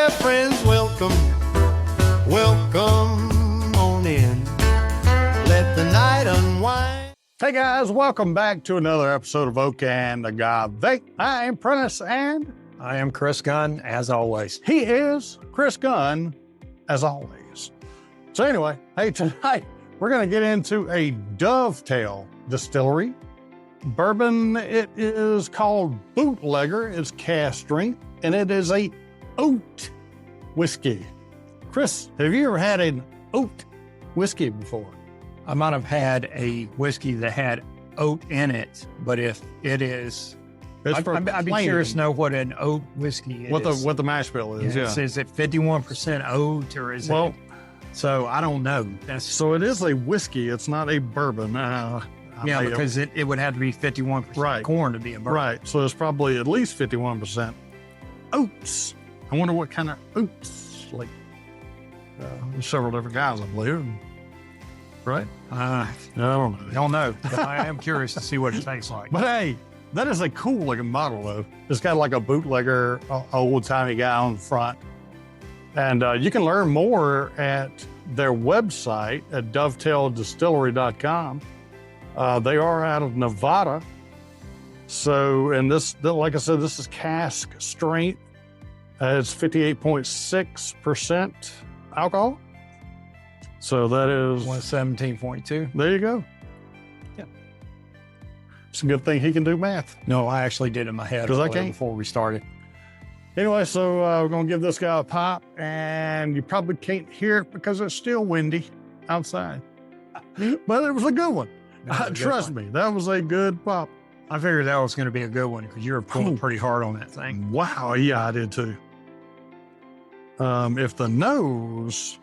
there, friends, welcome, welcome on in. Let the night unwind. Hey guys, welcome back to another episode of Oak and Agave. I am Prentiss and I am Chris Gunn, as always. he is Chris Gunn, as always. So anyway, hey, tonight we're going to get into a Dovetail Distillery bourbon. It is called Bootlegger. It's cask strength, and it is a oat whiskey. Chris, have you ever had an oat whiskey before? I might have had a whiskey that had oat in it, but if it is, I'd be curious to know what an oat whiskey is. What the mash bill is, yeah. Is it 51% oat or is it? So I don't know. So it is a whiskey. It's not a bourbon. Because it would have to be 51% corn to be a bourbon. Right. So it's probably at least 51% oats. I wonder what kind of oats. Like there's several different guys, I believe. Right? I don't know. But I am curious to see what it tastes like. But hey, that is a cool looking bottle though. It's got like a Bootlegger, old timey guy on the front. And you can learn more at their website at dovetaildistillery.com. They are out of Nevada. So, and this, like I said, this is cask strength. It's 58.6% alcohol. So that is 117.2. There you go. Yeah. It's a good thing he can do math. No, I actually did in my head before we started. Anyway, so we're going to give this guy a pop, and you probably can't hear it because it's still windy outside. But it was a good one. Trust me, that was a good pop. I figured that was going to be a good one because you were pulling pretty hard on that thing. Wow, yeah, I did too. If the nose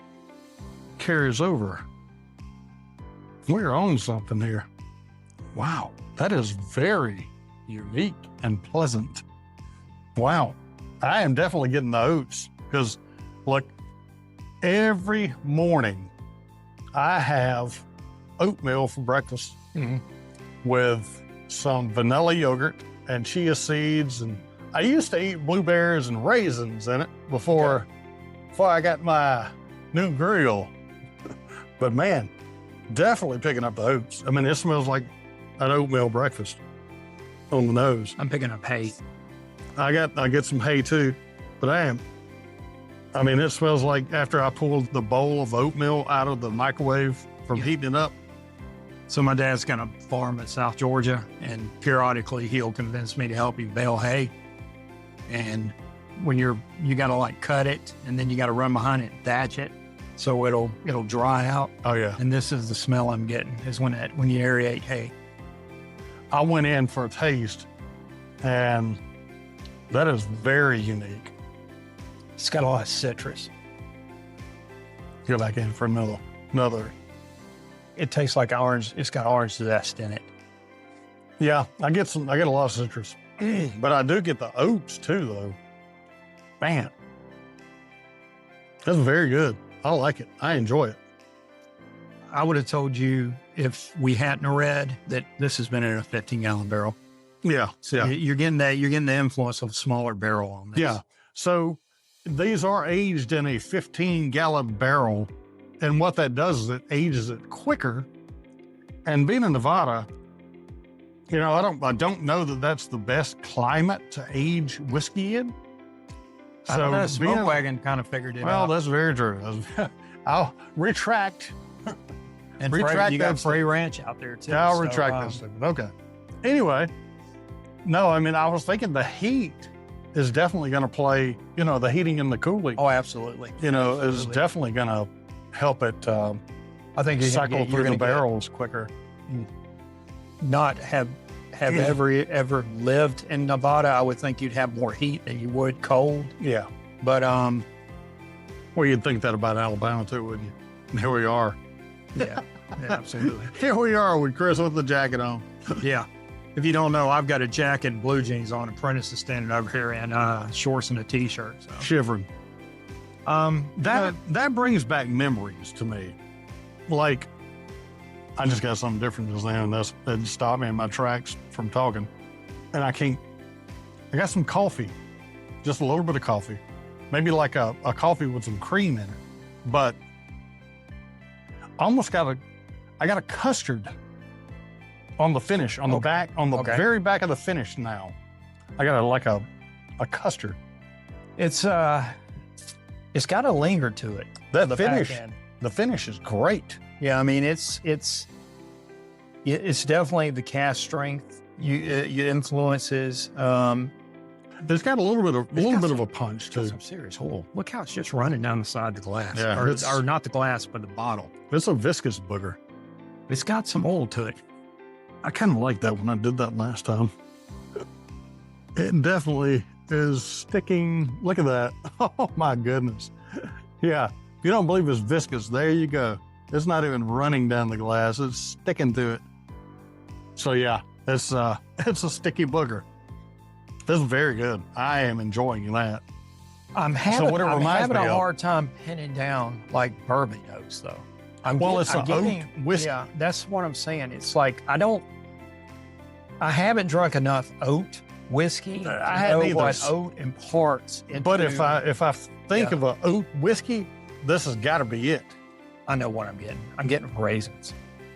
carries over, we're on something here. Wow, that is very unique and pleasant. Wow, I am definitely getting the oats because, look, every morning I have oatmeal for breakfast with some vanilla yogurt and chia seeds. And I used to eat blueberries and raisins in it before I got my new grill. But man, definitely picking up the oats. I mean, it smells like an oatmeal breakfast on the nose. I'm picking up hay. I get some hay too, but I mean, it smells like after I pulled the bowl of oatmeal out of the microwave from heating it up. So my dad's got a farm in South Georgia, and periodically he'll convince me to help him bale hay. And when you got to like cut it, and then you got to run behind it and thatch it, so it'll dry out. Oh yeah. And this is the smell I'm getting is when you aerate hay. I went in for a taste, and that is very unique. It's got a lot of citrus. Go back in for another. It tastes like orange. It's got orange zest in it. Yeah, I get a lot of citrus, but I do get the oats too, though. Man, that's very good. I like it. I enjoy it. I would have told you if we hadn't read that this has been in a 15-gallon barrel. Yeah, so yeah. You're getting the influence of a smaller barrel on this. Yeah. So these are aged in a 15-gallon barrel. And what that does is it ages it quicker. And being in Nevada, I don't know that that's the best climate to age whiskey in. I don't know, Smoke Wagon kind of figured it out. Well, that's very true. I'll retract. And you got Frey Ranch out there too. Yeah, I'll retract that statement. Okay. Anyway, no, I mean, I was thinking the heat is definitely going to play, the heating and the cooling. Oh, absolutely. Is definitely going to help it I think cycle through the barrels quicker. Not have ever lived in Nevada, I would think you'd have more heat than you would cold. Yeah. But well, you'd think that about Alabama too, wouldn't you? And here we are. Yeah, absolutely. Here we are with Chris with the jacket on. Yeah. If you don't know, I've got a jacket and blue jeans on, and Prentiss is standing over here in shorts and a t-shirt. So. Shivering. That brings back memories to me. Like, I just got something different just then, and that stopped me in my tracks from talking. And I got some coffee, just a little bit of coffee. maybe like a coffee with some cream in it. But I got a custard on the finish, on the back, on the very back of the finish now. I got a custard. It's got a linger to it. The finish is great. Yeah, I mean it's definitely the cask strength. Your influences. There's got a little bit of a punch too. Some serious hole. Look how it's just running down the side of the glass. Yeah, or not the glass, but the bottle. It's a viscous booger. It's got some oil to it. I kind of like that when I did that last time. It definitely is sticking. Look at that. Oh my goodness. Yeah. If you don't believe it's viscous, there you go. It's not even running down the glass. It's sticking to it. So yeah, it's a sticky booger. This is very good. I am enjoying that. I'm having a hard time pinning down like bourbon notes though. It's an oat whiskey. Yeah, that's what I'm saying. It's like I haven't drunk enough oat whiskey. I haven't either. What oat imparts into. But if I think of an oat whiskey, this has got to be it. I know what I'm getting. I'm getting raisins.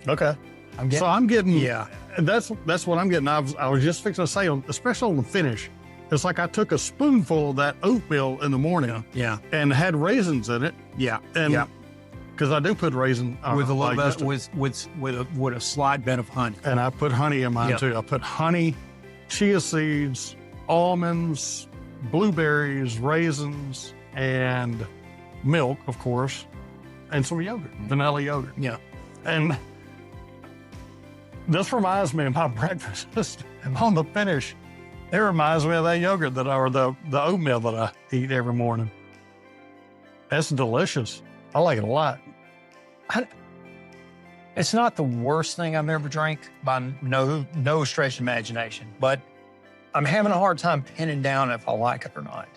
Okay. I'm getting. Yeah. That's what I'm getting. I was just fixing to say, especially on the finish, it's like I took a spoonful of that oatmeal in the morning. Yeah. And had raisins in it. Yeah. And because I do put raisin with a little bit with a slight bit of honey. And I put honey in mine too. I put honey, chia seeds, almonds, blueberries, raisins, and milk, of course, and some yogurt, vanilla yogurt. Yeah. And this reminds me of my breakfast on the finish. It reminds me of that yogurt the oatmeal that I eat every morning. That's delicious. I like it a lot. It's not the worst thing I've ever drank by no stretch of imagination, but I'm having a hard time pinning down if I like it or not.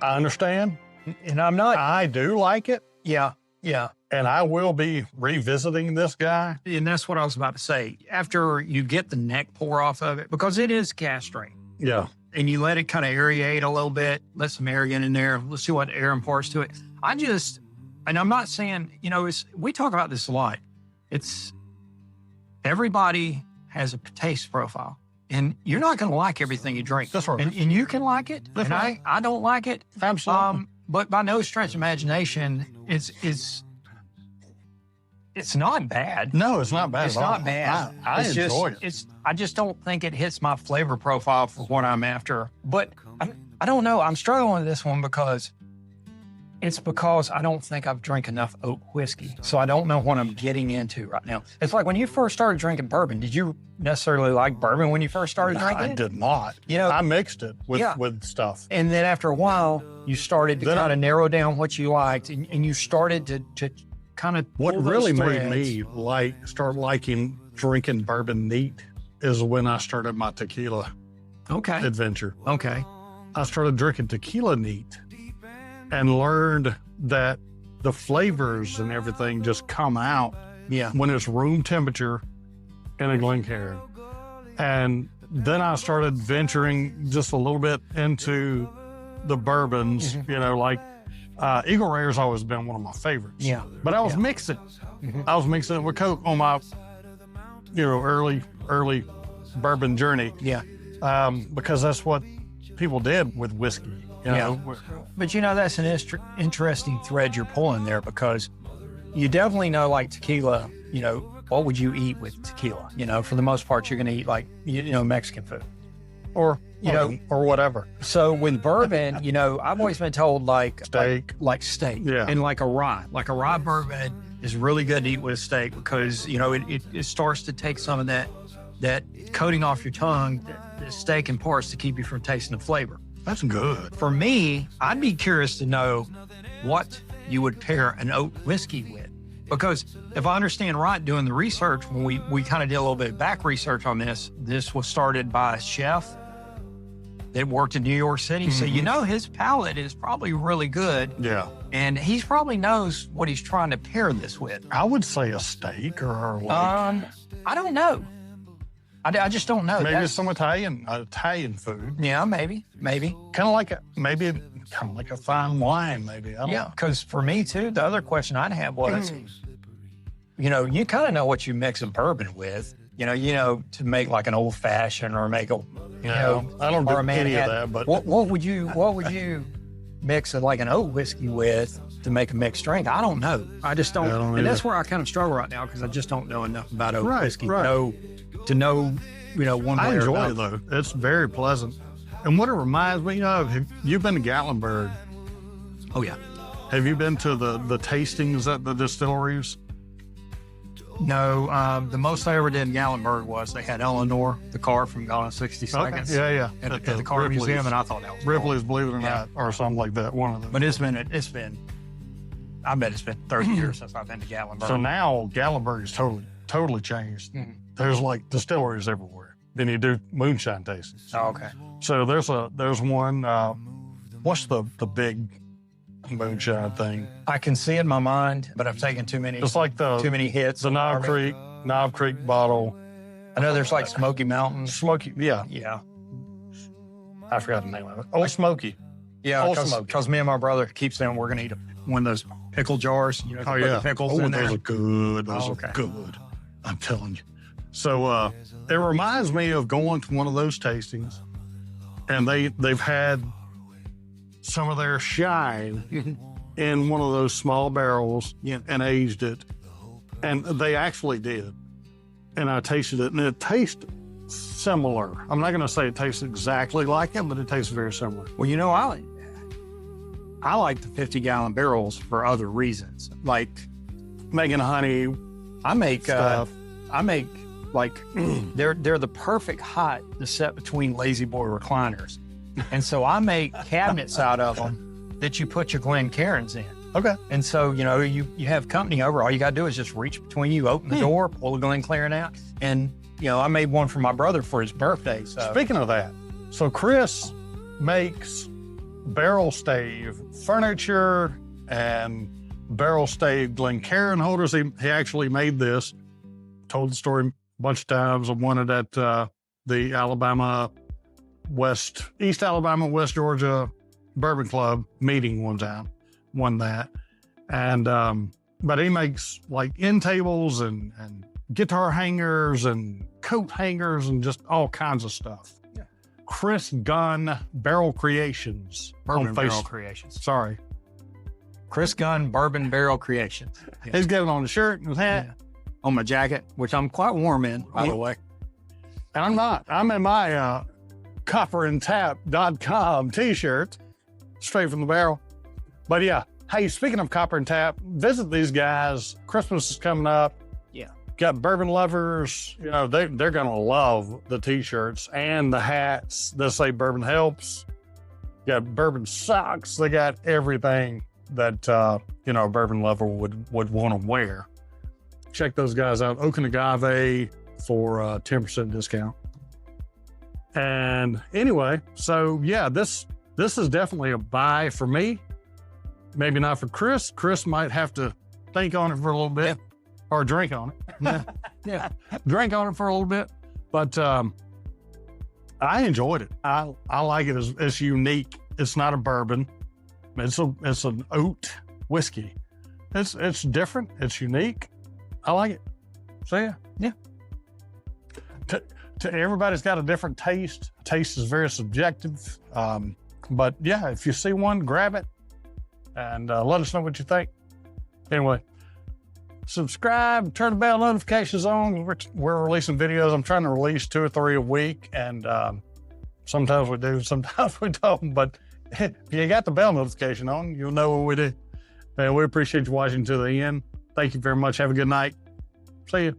I understand. And I'm not. I do like it. Yeah. Yeah. And I will be revisiting this guy. And that's what I was about to say. After you get the neck pour off of it, because it is cask strength. Yeah. And you let it kind of aerate a little bit, let some air get in there. Let's see what air imparts to it. And I'm not saying, we talk about this a lot. It's everybody has a taste profile. And you're not going to like everything you drink. That's right. And you can like it. That's and right. I don't like it. Absolutely. But by no stretch of imagination, it's not bad. No, it's not bad. It's not bad. I enjoy it. I just don't think it hits my flavor profile for what I'm after. But I don't know. I'm struggling with this one because I don't think I've drank enough oat whiskey. So I don't know what I'm getting into right now. It's like when you first started drinking bourbon, did you necessarily like bourbon when you first started drinking it? I did not. I mixed it with stuff. And then after a while, you started to kind of narrow down what you liked and you started to kind of what really made me start liking drinking bourbon neat is when I started my tequila adventure. Okay. I started drinking tequila neat and learned that the flavors and everything just come out when it's room temperature in a Glencairn. And then I started venturing just a little bit into the bourbons, Eagle Rare's always been one of my favorites. Yeah. But I was mixing. Mm-hmm. I was mixing it with Coke on my, early bourbon journey. Yeah. Because that's what people did with whiskey. But that's an interesting thread you're pulling there because you definitely know like tequila, what would you eat with tequila? For the most part, you're going to eat like, Mexican food or whatever. So with bourbon, I've always been told like steak. Yeah. And like a rye bourbon is really good to eat with a steak because, it starts to take some of that coating off your tongue, the steak imparts to keep you from tasting the flavor. That's good. For me, I'd be curious to know what you would pair an oat whiskey with. Because if I understand right, doing the research, when we kind of did a little bit of back research on this was started by a chef that worked in New York City. Mm-hmm. So his palate is probably really good. Yeah. And he probably knows what he's trying to pair this with. I would say a steak or I don't know. I just don't know. Maybe it's some Italian food. Yeah, maybe. Kind of like a fine wine, maybe. I don't know. Because for me too, the other question I'd have was, you kind of know what you mix a bourbon with. To make like an old fashioned or make a, I don't do any of that. But what would you mix like an oat whiskey with to make a mixed drink? I don't know. I just don't. And that's where I kind of struggle right now because I just don't know enough about oat whiskey to know, one way I enjoy or it though. It's very pleasant. And what it reminds me of, you've been to Gatlinburg. Oh yeah. Have you been to the tastings at the distilleries? No, the most I ever did in Gatlinburg was they had Eleanor, the car from Gone in 60 Seconds. Okay. Yeah. At the car Ripley's. museum, and I thought that was Ripley's, believe it or not, or something like that. One of them. But I bet it's been 30 years since I've been to Gatlinburg. So now Gatlinburg is totally changed. Mm-hmm. There's like distilleries everywhere. Then you do moonshine tastings. Oh, okay. So there's one. What's the big moonshine thing? I can see it in my mind, but I've taken too many. It's like too many hits. The Knob Creek bottle. I know there's like Smoky Mountain. Smoky, yeah. Yeah. I forgot the name of it. Oh, Smoky. Yeah, because me and my brother keep saying we're gonna eat one of those pickle jars. Put the pickles in there. Those are good. Those are good. I'm telling you. So it reminds me of going to one of those tastings, and they've had some of their shine in one of those small barrels and aged it, and they actually did. And I tasted it, and it tastes similar. I'm not going to say it tastes exactly like it, but it tastes very similar. Well, I like the 50-gallon barrels for other reasons, like making honey. I make stuff. Like they're the perfect height to set between lazy boy recliners, and so I make cabinets out of them that you put your Glencairns in. Okay. And so you have company over, all you gotta do is just reach between you, open the door, pull the Glencairn out, and I made one for my brother for his birthday. So speaking of that, so Chris makes barrel stave furniture and barrel stave Glencairn holders. He actually made this. Told the story a bunch of times. I won it at the East Alabama, West Georgia Bourbon Club meeting one time. Won that. And but he makes like end tables and guitar hangers and coat hangers and just all kinds of stuff. Yeah. Chris Gunn Barrel Creations. Bourbon Barrel Creations. Sorry. Chris Gunn Bourbon Barrel Creations. Yeah. He's got it on the shirt and his hat. Yeah. On my jacket, which I'm quite warm in, by the way. And I'm not. I'm in my copperandtap.com t-shirt, straight from the barrel. But yeah, hey, speaking of Copper and Tap, visit these guys. Christmas is coming up. Yeah. Got bourbon lovers. They're going to love the t-shirts and the hats that say Bourbon Helps. Got bourbon socks. They got everything that, a bourbon lover would want to wear. Check those guys out. Oak and Agave for 10% discount. And anyway, so yeah, this is definitely a buy for me. Maybe not for Chris. Chris might have to think on it for a little bit or drink on it. Yeah. Drink on it for a little bit. But I enjoyed it. I like it. It's unique. It's not a bourbon. It's an oat whiskey. It's different. It's unique. I like it. So yeah. To everybody's got a different taste. Taste is very subjective. But yeah, if you see one, grab it and let us know what you think. Anyway, subscribe, turn the bell notifications on. We're releasing videos. I'm trying to release 2 or 3 a week, and sometimes we do, sometimes we don't. But if you got the bell notification on, you'll know what we do. And we appreciate you watching to the end. Thank you very much. Have a good night. See you.